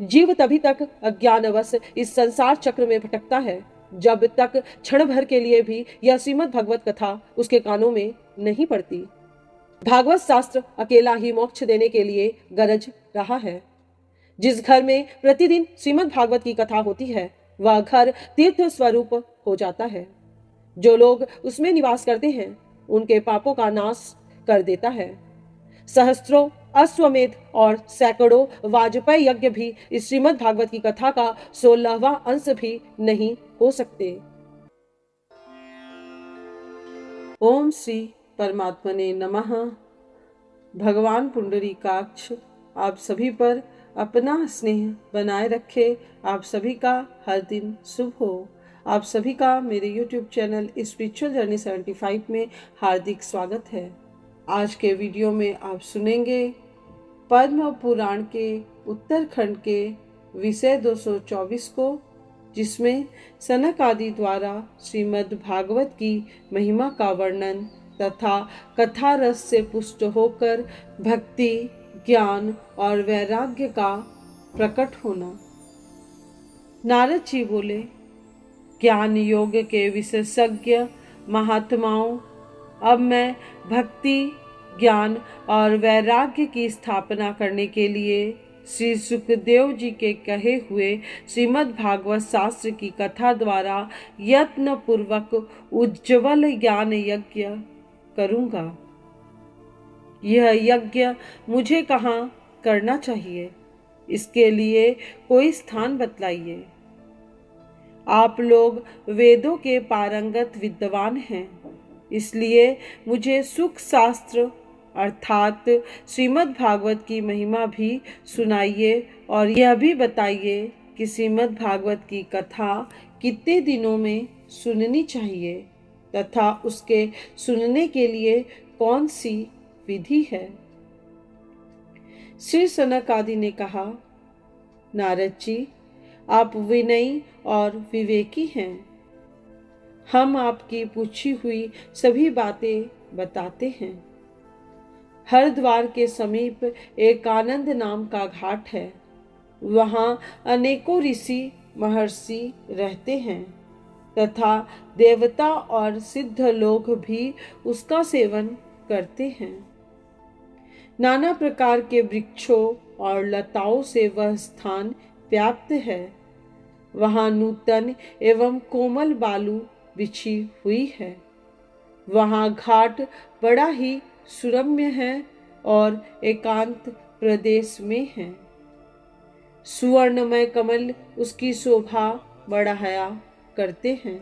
जीव तभी तक अज्ञानवश इस संसार चक्र में भटकता है जब तक क्षण भर के लिए भी यह श्रीमद् भगवत कथा उसके कानों में नहीं पड़ती। भागवत शास्त्र अकेला ही मोक्ष देने के लिए गरज रहा है। जिस घर में प्रतिदिन श्रीमद् भागवत की कथा होती है वह घर तीर्थ स्वरूप हो जाता है। जो लोग उसमें निवास करते हैं उनके पापों का नाश कर देता है। सहस्त्रों अश्वमेध और सैकड़ों वाजपेयी यज्ञ भी इस श्रीमद् भागवत की कथा का 16वां अंश भी नहीं हो सकते। ओम श्री परमात्मने नमः। भगवान पुंडरीकाक्ष आप सभी पर अपना स्नेह बनाए रखे। आप सभी का हर दिन शुभ हो। आप सभी का मेरे YouTube चैनल स्पिरिचुअल जर्नी 75 में हार्दिक स्वागत है। आज के वीडियो में आप सुनेंगे पद्म पुराण के उत्तरखंड के विषय 224 को, जिसमें सनक आदि द्वारा श्रीमद् भागवत की महिमा का वर्णन तथा कथा रस से पुष्ट होकर भक्ति, ज्ञान और वैराग्य का प्रकट होना। नारद जी बोले, ज्ञान योग के विशेषज्ञ महात्माओं, अब मैं भक्ति, ज्ञान और वैराग्य की स्थापना करने के लिए श्री सुखदेव जी के कहे हुए श्रीमद् भागवत शास्त्र की कथा द्वारा यत्न पूर्वक उज्ज्वल ज्ञान यज्ञ करूंगा। यह यज्ञ मुझे कहाँ करना चाहिए, इसके लिए कोई स्थान बतलाइए। आप लोग वेदों के पारंगत विद्वान हैं, इसलिए मुझे सुख शास्त्र अर्थात श्रीमद् भागवत की महिमा भी सुनाइए और यह भी बताइए कि श्रीमद् भागवत की कथा कितने दिनों में सुननी चाहिए तथा उसके सुनने के लिए कौन सी विधि है। श्री सनक आदि ने कहा, नारद जी आप विनयी और विवेकी हैं। हम आपकी पूछी हुई सभी बातें बताते हैं। हरिद्वार के समीप एक आनंद नाम का घाट है। वहाँ अनेकों ऋषि महर्षि रहते हैं तथा देवता और सिद्ध लोग भी उसका सेवन करते हैं। नाना प्रकार के वृक्षों और लताओं से वह स्थान व्याप्त है। वहाँ नूतन एवं कोमल बालू बिछी हुई है। वहाँ घाट बड़ा ही सुरम्य है और एकांत प्रदेश में है। सुवर्णमय कमल उसकी शोभा बढ़ाया करते हैं।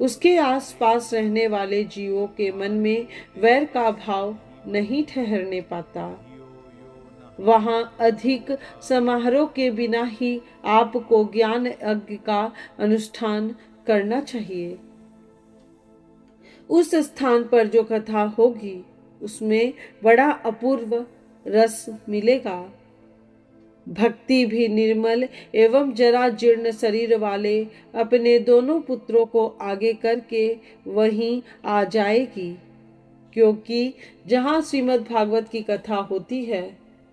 उसके आसपास रहने वाले जीवों के मन में वैर का भाव नहीं ठहरने पाता। वहाँ अधिक समारोह के बिना ही आपको ज्ञान यज्ञ का अनुष्ठान करना चाहिए। उस स्थान पर जो कथा होगी उसमें बड़ा अपूर्व रस मिलेगा। भक्ति भी निर्मल एवं जरा जीर्ण शरीर वाले अपने दोनों पुत्रों को आगे करके वहीं आ जाएगी, क्योंकि जहाँ श्रीमद् भागवत की कथा होती है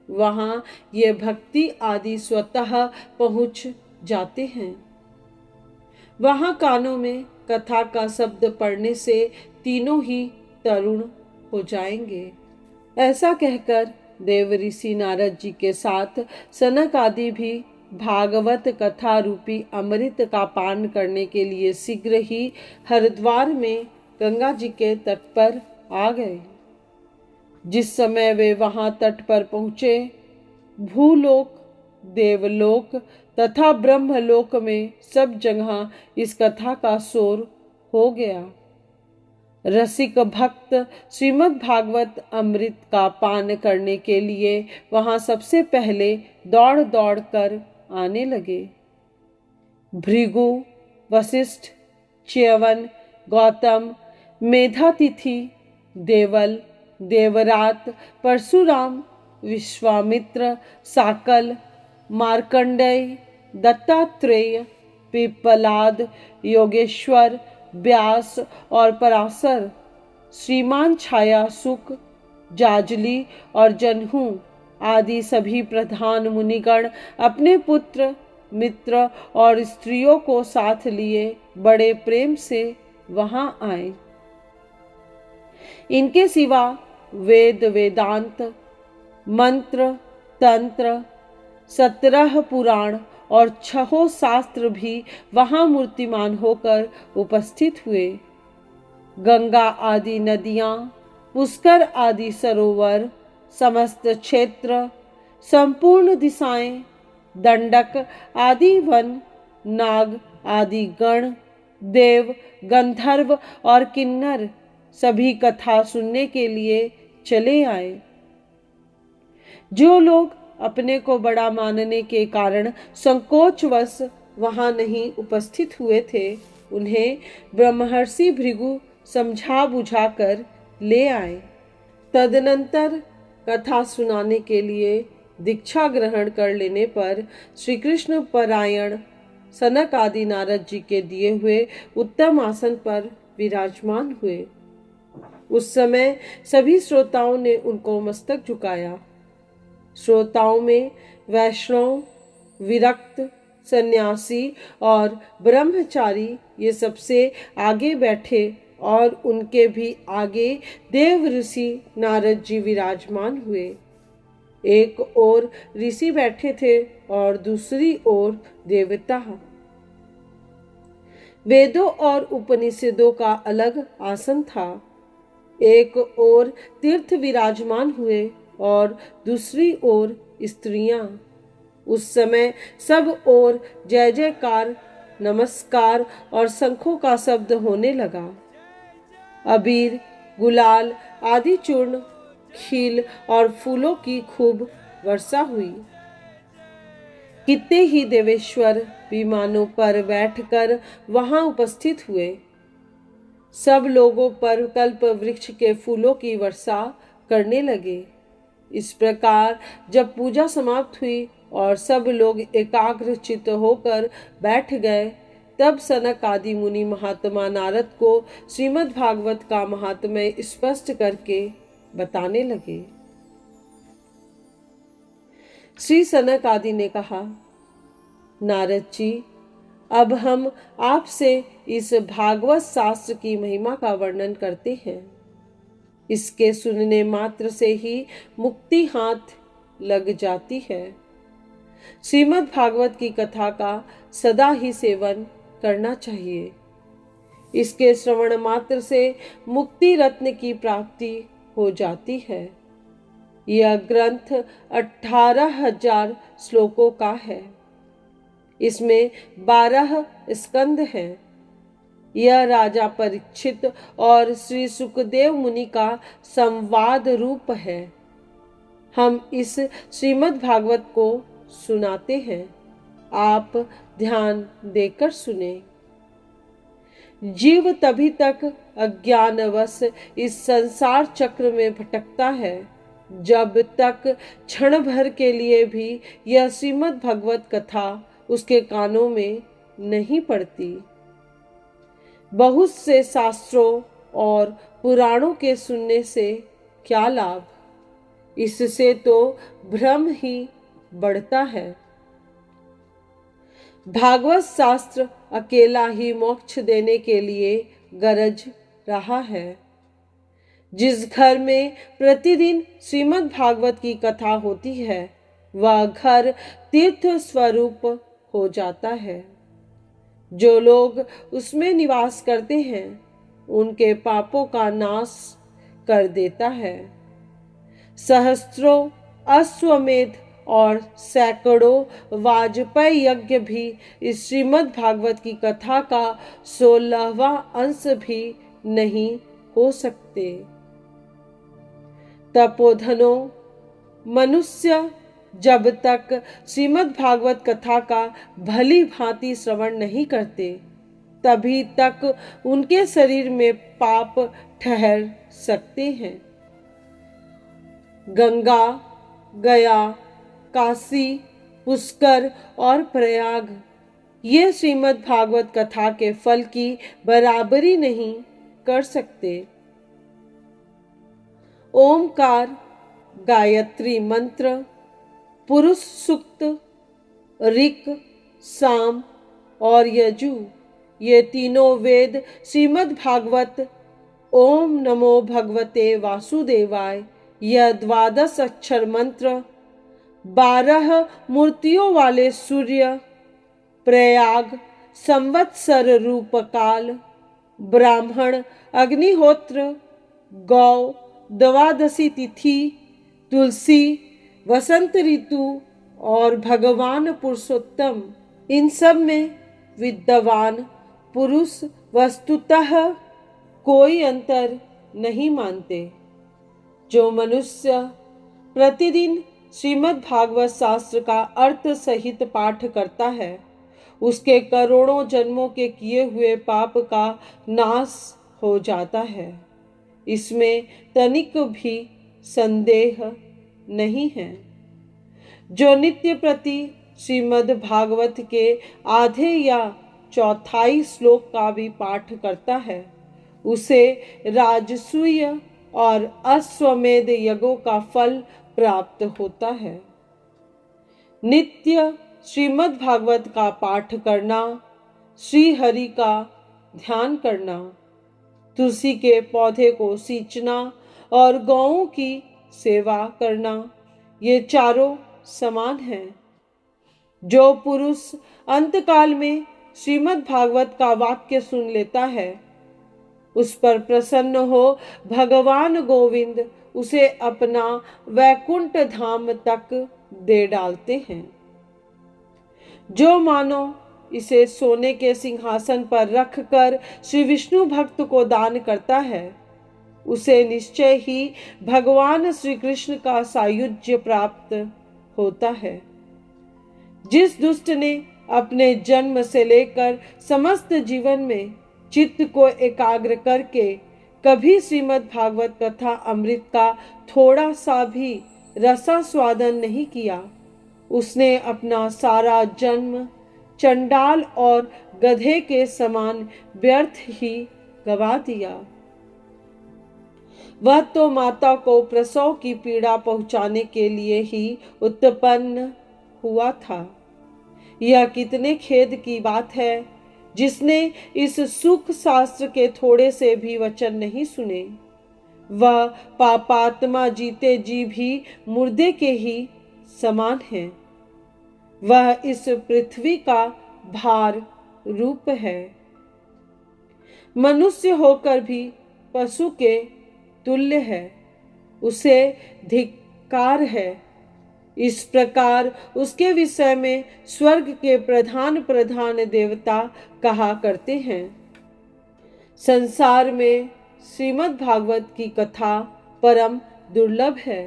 वहाँ ये भक्ति आदि स्वतः पहुँच जाते हैं। वहाँ कानों में कथा का शब्द पढ़ने से तीनों ही तरुण हो जाएंगे। ऐसा कहकर देव ऋषि नारद जी के साथ सनक आदि भी भागवत कथा रूपी अमृत का पान करने के लिए शीघ्र ही हरिद्वार में गंगा जी के तट पर आ गए। जिस समय वे वहां तट पर पहुंचे, भूलोक, देवलोक तथा ब्रह्मलोक में सब जगह इस कथा का शोर हो गया। रसिक भक्त श्रीमद् भागवत अमृत का पान करने के लिए वहां सबसे पहले दौड़ दौड़ कर आने लगे। भृगु, वशिष्ठ, च्यवन, गौतम, मेधातिथि, देवल, देवरात, परशुराम, विश्वामित्र, साकल, मार्कंडेय, दत्तात्रेय, पिप्पलाद, योगेश्वर, व्यास और पराशर, श्रीमान छाया सुक, जाजली और जनहू आदि सभी प्रधान मुनिगण अपने पुत्र, मित्र और स्त्रियों को साथ लिए बड़े प्रेम से वहां आए। इनके सिवा वेद, वेदांत, मंत्र, तंत्र, 17 पुराण और 6 शास्त्र भी वहां मूर्तिमान होकर उपस्थित हुए। गंगा आदि नदियां, पुष्कर आदि सरोवर, समस्त क्षेत्र, संपूर्ण दिशाएं, दंडक आदि वन, नाग आदि गण, देव, गंधर्व और किन्नर सभी कथा सुनने के लिए चले आए। जो लोग अपने को बड़ा मानने के कारण संकोचवश वहां नहीं उपस्थित हुए थे, उन्हें ब्रह्मर्षि भृगु समझा बुझाकर ले आए। तदनंतर कथा सुनाने के लिए दीक्षा ग्रहण कर लेने पर श्री कृष्ण परायण सनक आदि नारद जी के दिए हुए उत्तम आसन पर विराजमान हुए। उस समय सभी श्रोताओं ने उनको मस्तक झुकाया। श्रोताओं में वैष्णव, विरक्त, सन्यासी और ब्रह्मचारी ये सबसे आगे बैठे और उनके भी आगे देव ऋषि नारद जी विराजमान हुए। एक ओर ऋषि बैठे थे और दूसरी ओर देवता। वेदों और उपनिषदों का अलग आसन था। एक ओर तीर्थ विराजमान हुए और दूसरी ओर स्त्रियां। उस समय सब ओर जय जयकार, नमस्कार और शंखों का शब्द होने लगा। अबीर, गुलाल आदि चूर्ण, खील और फूलों की खूब वर्षा हुई। कितने ही देवेश्वर विमानों पर बैठकर वहां उपस्थित हुए। सब लोगों पर कल्प वृक्ष के फूलों की वर्षा करने लगे। इस प्रकार जब पूजा समाप्त हुई और सब लोग एकाग्रचित्त होकर बैठ गए, तब सनक आदि मुनि महात्मा नारद को श्रीमद् भागवत का महात्म्य स्पष्ट करके बताने लगे। श्री सनक आदि ने कहा, नारद जी, अब हम आपसे इस भागवत शास्त्र की महिमा का वर्णन करते हैं। इसके सुनने मात्र से ही मुक्ति हाथ लग जाती है। श्रीमद् भागवत की कथा का सदा ही सेवन करना चाहिए। इसके श्रवण मात्र से मुक्ति रत्न की प्राप्ति हो जाती है। यह ग्रंथ 18,000 श्लोकों का है। इसमें 12 स्कंद हैं। यह राजा परीक्षित और श्री सुखदेव मुनि का संवाद रूप है। हम इस श्रीमद् भागवत को सुनाते हैं, आप ध्यान देकर सुने। जीव तभी तक अज्ञानवश इस संसार चक्र में भटकता है जब तक क्षण भर के लिए भी यह श्रीमद् भागवत कथा उसके कानों में नहीं पड़ती। बहुत से शास्त्रों और पुराणों के सुनने से क्या लाभ? इससे तो भ्रम ही बढ़ता है। भागवत शास्त्र अकेला ही मोक्ष देने के लिए गरज रहा है। जिस घर में प्रतिदिन श्रीमद् भागवत की कथा होती है, वह घर तीर्थ स्वरूप हो जाता है। जो लोग उसमें निवास करते हैं, उनके पापों का नाश कर देता है। सहस्त्रों अश्वमेध और सैकड़ों वाजपेयी यज्ञ भी इस श्रीमद् भागवत की कथा का 16वां अंश भी नहीं हो सकते। तपोधनों, मनुष्य जब तक श्रीमद् भागवत कथा का भली भांति श्रवण नहीं करते, तभी तक उनके शरीर में पाप ठहर सकते हैं। गंगा, गया, काशी, पुष्कर और प्रयाग ये श्रीमद् भागवत कथा के फल की बराबरी नहीं कर सकते। ओमकार, गायत्री मंत्र, पुरुष सूक्त, ऋक, साम और यजु, ये तीनों वेद श्रीमद् भागवत ओम नमो भगवते वासुदेवाय यह 12 अक्षर मंत्र 12 मूर्तियों वाले सूर्य, प्रयाग संवत्सर रूप काल, ब्राह्मण अग्निहोत्र, गौ द्वादशी तिथि, तुलसी वसंत ऋतु और भगवान पुरुषोत्तम, इन सब में विद्वान पुरुष वस्तुतः कोई अंतर नहीं मानते। जो मनुष्य प्रतिदिन श्रीमद् भागवत शास्त्र का अर्थ सहित पाठ करता है, उसके करोड़ों जन्मों के किए हुए पाप का नाश हो जाता है। इसमें तनिक भी संदेह नहीं है। जो नित्य प्रति श्रीमद् भागवत के आधे या चौथाई श्लोक का भी पाठ करता है, उसे राजसूय और अश्वमेध यज्ञों का फल प्राप्त होता है। नित्य श्रीमद् भागवत का पाठ करना, श्री हरि का ध्यान करना, तुलसी के पौधे को सींचना और गौओं की सेवा करना, ये चारों समान हैं। जो पुरुष अंतकाल में श्रीमद् भागवत का वाक्य सुन लेता है, उस पर प्रसन्न हो भगवान गोविंद उसे अपना वैकुंठ धाम तक दे डालते हैं। जो मानो इसे सोने के सिंहासन पर रखकर श्री विष्णु भक्त को दान करता है, उसे निश्चय ही भगवान श्री कृष्ण का सायुज्य प्राप्त होता है। जिस दुष्ट ने अपने जन्म से लेकर समस्त जीवन में चित्त को एकाग्र करके कभी श्रीमद् भागवत कथा अमृत का थोड़ा सा भी रसास्वादन नहीं किया, उसने अपना सारा जन्म चंडाल और गधे के समान व्यर्थ ही गवा दिया। वह तो माता को प्रसव की पीड़ा पहुंचाने के लिए ही उत्पन्न हुआ था। यह कितने खेद की बात है जिसने इस सुख शास्त्र के थोड़े से भी वचन नहीं सुने। वह पापात्मा जीते जी भी मुर्दे के ही समान है। वह इस पृथ्वी का भार रूप है। मनुष्य होकर भी पशु के तुल्य है, उसे धिक्कार है। इस प्रकार उसके विषय में स्वर्ग के प्रधान प्रधान देवता कहा करते हैं। संसार में श्रीमद् भागवत की कथा परम दुर्लभ है।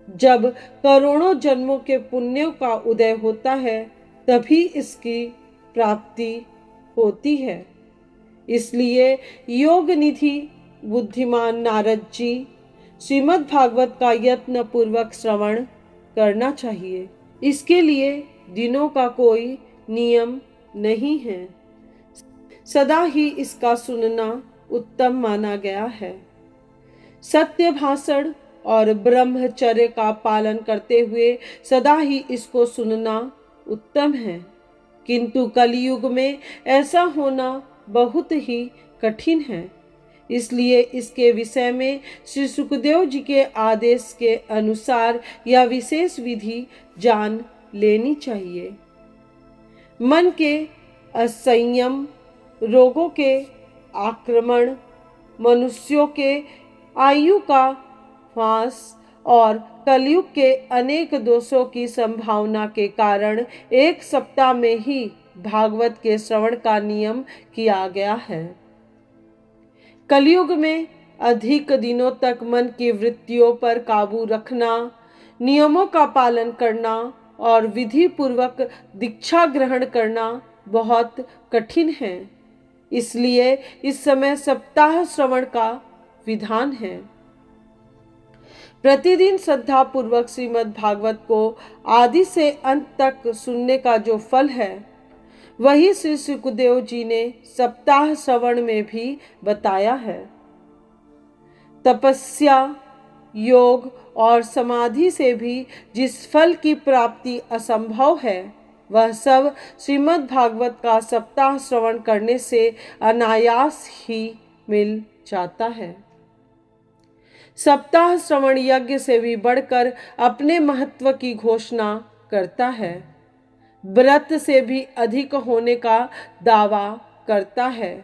जब करोड़ों जन्मों के पुण्यों का उदय होता है, तभी इसकी प्राप्ति होती है। इसलिए योग निधि बुद्धिमान नारद जी श्रीमद् भागवत का यत्न पूर्वक श्रवण करना चाहिए। इसके लिए दिनों का कोई नियम नहीं है, सदा ही इसका सुनना उत्तम माना गया है। सत्य भाषण और ब्रह्मचर्य का पालन करते हुए सदा ही इसको सुनना उत्तम है, किंतु कलयुग में ऐसा होना बहुत ही कठिन है। इसलिए इसके विषय में श्री सुखदेव जी के आदेश के अनुसार यह विशेष विधि जान लेनी चाहिए। मन के असंयम, रोगों के आक्रमण, मनुष्यों के आयु का ह्रास और कलयुग के अनेक दोषों की संभावना के कारण 1 सप्ताह में ही भागवत के श्रवण का नियम किया गया है। कलयुग में अधिक दिनों तक मन की वृत्तियों पर काबू रखना, नियमों का पालन करना और विधि पूर्वक दीक्षा ग्रहण करना बहुत कठिन है। इसलिए इस समय सप्ताह श्रवण का विधान है। प्रतिदिन श्रद्धा पूर्वक श्रीमद् भागवत को आदि से अंत तक सुनने का जो फल है, वही श्री सुखदेव जी ने सप्ताह श्रवण में भी बताया है। तपस्या, योग और समाधि से भी जिस फल की प्राप्ति असंभव है, वह सब श्रीमद् भागवत का सप्ताह श्रवण करने से अनायास ही मिल जाता है। सप्ताह श्रवण यज्ञ से भी बढ़कर अपने महत्व की घोषणा करता है, व्रत से भी अधिक होने का दावा करता है,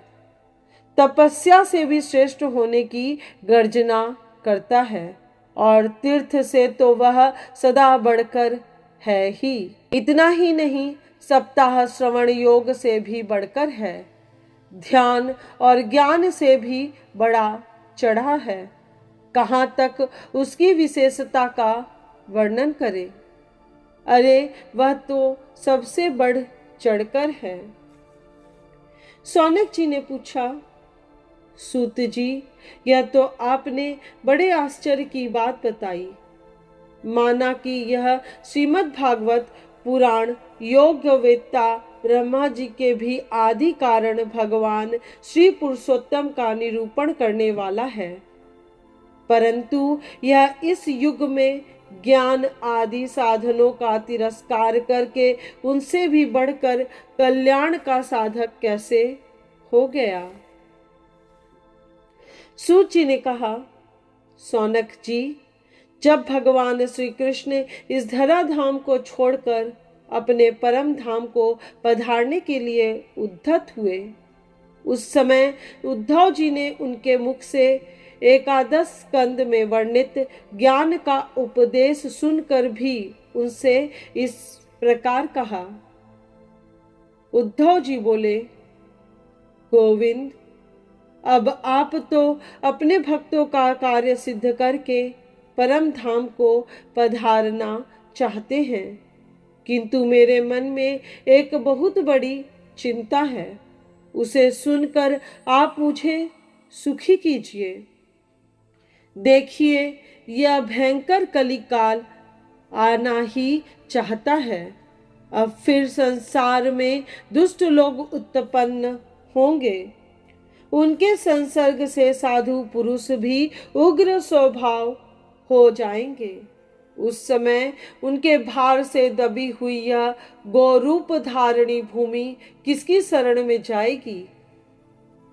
तपस्या से भी श्रेष्ठ होने की गर्जना करता है और तीर्थ से तो वह सदा बढ़कर है ही। इतना ही नहीं, सप्ताह श्रवण योग से भी बढ़कर है, ध्यान और ज्ञान से भी बड़ा चढ़ा है। कहाँ तक उसकी विशेषता का वर्णन करें। अरे वह तो सबसे बढ़ चढ़कर है। शौनक जी ने पूछा, सूत जी, यह तो आपने बड़े आश्चर्य की बात बताई। माना कि यह श्रीमद् भागवत पुराण योगवेत्ता ब्रह्मा जी के भी आदि कारण भगवान श्री पुरुषोत्तम का निरूपण करने वाला है, परंतु यह इस युग में ज्ञान आदि साधनों का तिरस्कार करके उनसे भी बढ़कर कल्याण का साधक कैसे हो गया। सूत जी ने कहा, शौनक जी, जब भगवान श्री कृष्ण इस धराधाम को छोड़कर अपने परम धाम को पधारने के लिए उद्धत हुए, उस समय उद्धव जी ने उनके मुख से एकादश स्कंद में वर्णित ज्ञान का उपदेश सुनकर भी उनसे इस प्रकार कहा। उद्धव जी बोले, गोविंद, अब आप तो अपने भक्तों का कार्य सिद्ध करके परम धाम को पधारना चाहते हैं, किंतु मेरे मन में एक बहुत बड़ी चिंता है, उसे सुनकर आप मुझे सुखी कीजिए। देखिए, यह भयंकर कलिकाल आना ही चाहता है। अब फिर संसार में दुष्ट लोग उत्पन्न होंगे। उनके संसर्ग से साधु पुरुष भी उग्र स्वभाव हो जाएंगे। उस समय उनके भार से दबी हुई यह गौरूप धारणी भूमि किसकी शरण में जाएगी।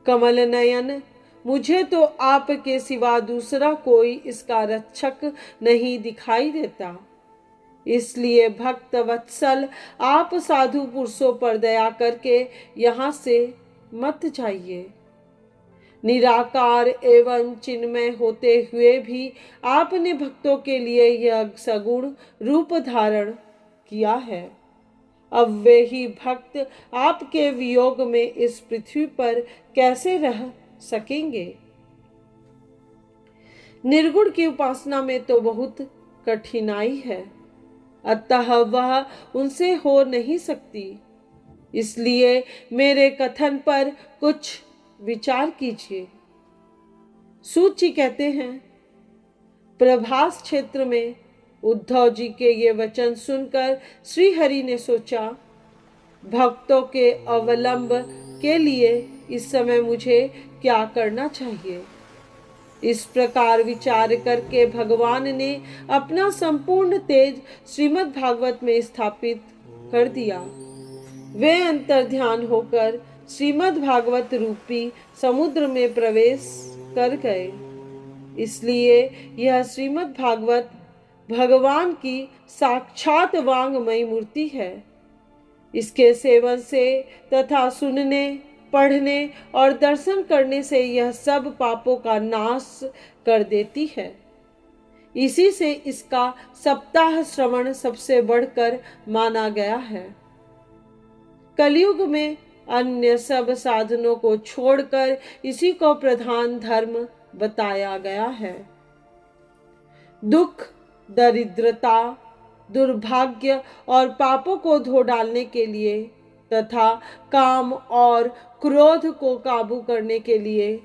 कमल नयन, मुझे तो आपके सिवा दूसरा कोई इसका रक्षक नहीं दिखाई देता। इसलिए भक्त वत्सल, आप साधु पुरुषों पर दया करके यहाँ से मत जाइए। निराकार एवं चिन्मय होते हुए भी आपने भक्तों के लिए यह सगुण रूप धारण किया है। अब वे ही भक्त आपके वियोग में इस पृथ्वी पर कैसे रह सकेंगे। निर्गुण की उपासना में तो बहुत कठिनाई है, अतः वह उनसे हो नहीं सकती। इसलिए मेरे कथन पर कुछ विचार कीजिए। सूत जी कहते हैं, प्रभास क्षेत्र में उद्धव जी के ये वचन सुनकर श्री हरि ने सोचा, भक्तों के अवलंब के लिए इस समय मुझे क्या करना चाहिए। इस प्रकार विचार करके भगवान ने अपना संपूर्ण तेज श्रीमद् भागवत में स्थापित कर दिया। वे अंतर्ध्यान होकर श्रीमद् भागवत रूपी समुद्र में प्रवेश कर गए। इसलिए यह श्रीमद् भागवत भगवान की साक्षात वांगमयी मूर्ति है। इसके सेवन से तथा सुनने, पढ़ने और दर्शन करने से यह सब पापों का नाश कर देती है। इसी से इसका सप्ताह श्रवण सबसे बढ़कर माना गया है। कलयुग में अन्य सब साधनों को छोड़कर इसी को प्रधान धर्म बताया गया है। दुख, दरिद्रता, दुर्भाग्य और पापों को धो डालने के लिए तथा काम और क्रोध को काबू करने के लिए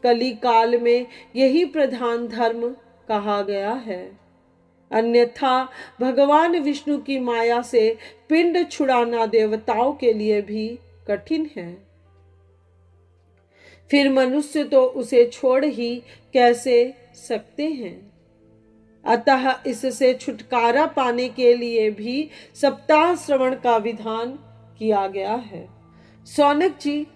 कली काल में यही प्रधान धर्म कहा गया है। अन्यथा भगवान विष्णु की माया से पिंड छुड़ाना देवताओं के लिए भी कठिन है। फिर मनुष्य तो उसे छोड़ ही कैसे सकते हैं। अतः इससे छुटकारा पाने के लिए भी सप्ताह श्रवण का विधान किया गया है। शौनक जी,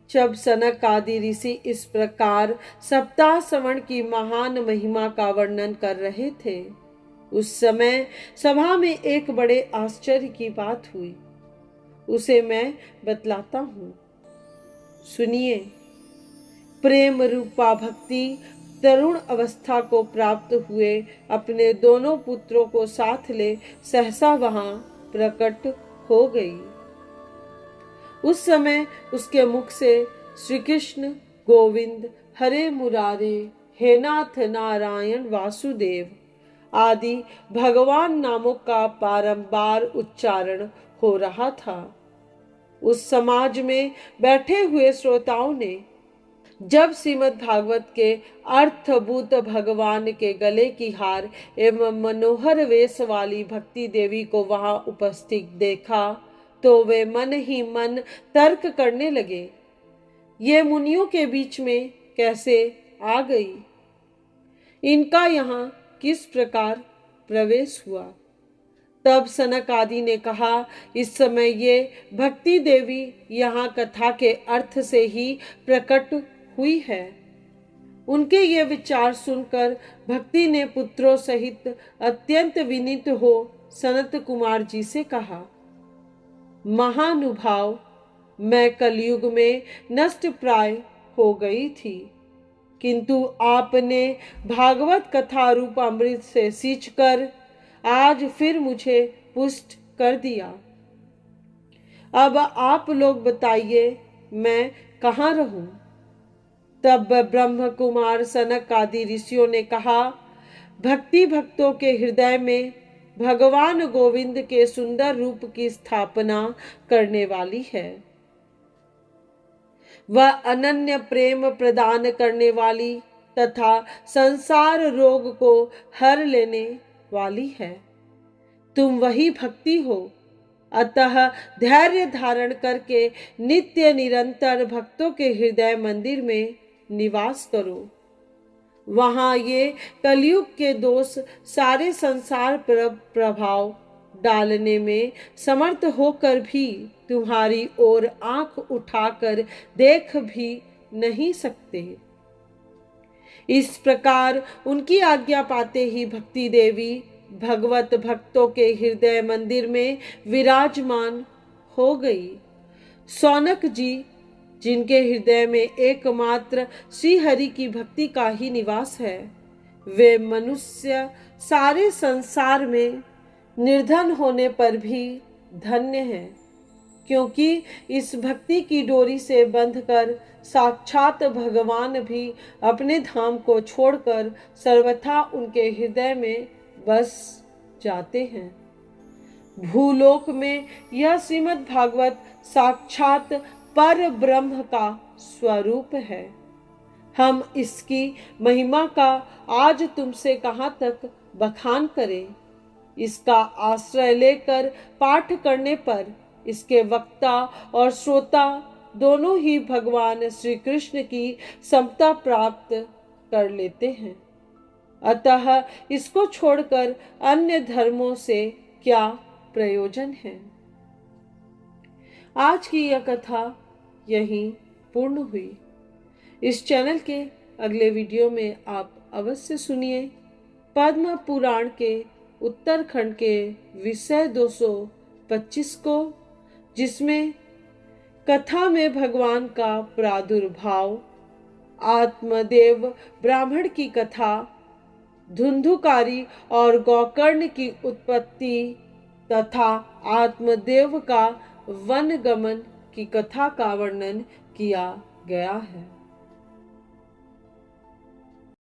जब सनक आदि ऋषि इस प्रकार सप्ताह श्रवण की महान महिमा का वर्णन कर रहे थे, उस समय सभा में एक बड़े आश्चर्य की बात हुई। उसे मैं बतलाता हूँ, सुनिए। प्रेम रूपा भक्ति तरुण अवस्था को प्राप्त हुए अपने दोनों पुत्रों को साथ ले सहसा वहां प्रकट हो गई। उस समय उसके मुख से श्री कृष्ण गोविंद हरे मुरारे हे नाथ नारायण वासुदेव आदि भगवान नामों का बारंबार उच्चारण हो रहा था। उस समाज में बैठे हुए श्रोताओं ने जब श्रीमद् भागवत के अर्थभूत भगवान के गले की हार एवं मनोहर वेश वाली भक्ति देवी को वहां उपस्थित देखा तो वे मन ही मन तर्क करने लगे, ये मुनियों के बीच में कैसे आ गई, इनका यहाँ किस प्रकार प्रवेश हुआ। तब सनक आदि ने कहा, इस समय ये भक्ति देवी यहाँ कथा के अर्थ से ही प्रकट हुई है। उनके ये विचार सुनकर भक्ति ने पुत्रों सहित अत्यंत विनीत हो सनत कुमार जी से कहा, महानुभाव, मैं कलयुग में नष्ट प्राय हो गई थी, किंतु आपने भागवत कथा रूप अमृत से सींचकर आज फिर मुझे पुष्ट कर दिया। अब आप लोग बताइए मैं कहाँ रहूं। तब ब्रह्म कुमार सनक आदि ऋषियों ने कहा, भक्ति भक्तों के हृदय में भगवान गोविंद के सुंदर रूप की स्थापना करने वाली है। वह अनन्य प्रेम प्रदान करने वाली तथा संसार रोग को हर लेने वाली है। तुम वही भक्ति हो, अतः धैर्य धारण करके नित्य निरंतर भक्तों के हृदय मंदिर में निवास करो। वहां ये कलयुग के दोष सारे संसार पर प्रभाव डालने में समर्थ होकर भी तुम्हारी ओर आंख उठाकर देख भी नहीं सकते। इस प्रकार उनकी आज्ञा पाते ही भक्ति देवी भगवत भक्तों के हृदय मंदिर में विराजमान हो गई। शौनक जी, जिनके हृदय में एकमात्र श्री हरि की भक्ति का ही निवास है, वे मनुष्य सारे संसार में निर्धन होने पर भी धन्य हैं, क्योंकि इस भक्ति की डोरी से बंधकर साक्षात भगवान भी अपने धाम को छोड़कर सर्वथा उनके हृदय में बस जाते हैं। भूलोक में यह श्रीमद् भागवत साक्षात पर ब्रह्म का स्वरूप है। हम इसकी महिमा का आज तुमसे कहाँ तक बखान करें। इसका आश्रय लेकर पाठ करने पर इसके वक्ता और श्रोता दोनों ही भगवान श्री कृष्ण की समता प्राप्त कर लेते हैं। अतः इसको छोड़कर अन्य धर्मों से क्या प्रयोजन है। आज की यह कथा यहीं पूर्ण हुई। इस चैनल के अगले वीडियो में आप अवश्य सुनिए पद्म पुराण के उत्तरखंड के विषय 225 को, जिसमें कथा में भगवान का प्रादुर्भाव, आत्मदेव ब्राह्मण की कथा, धुंधुकारी और गौकर्ण की उत्पत्ति तथा आत्मदेव का वन गमन की कथा का वर्णन किया गया है।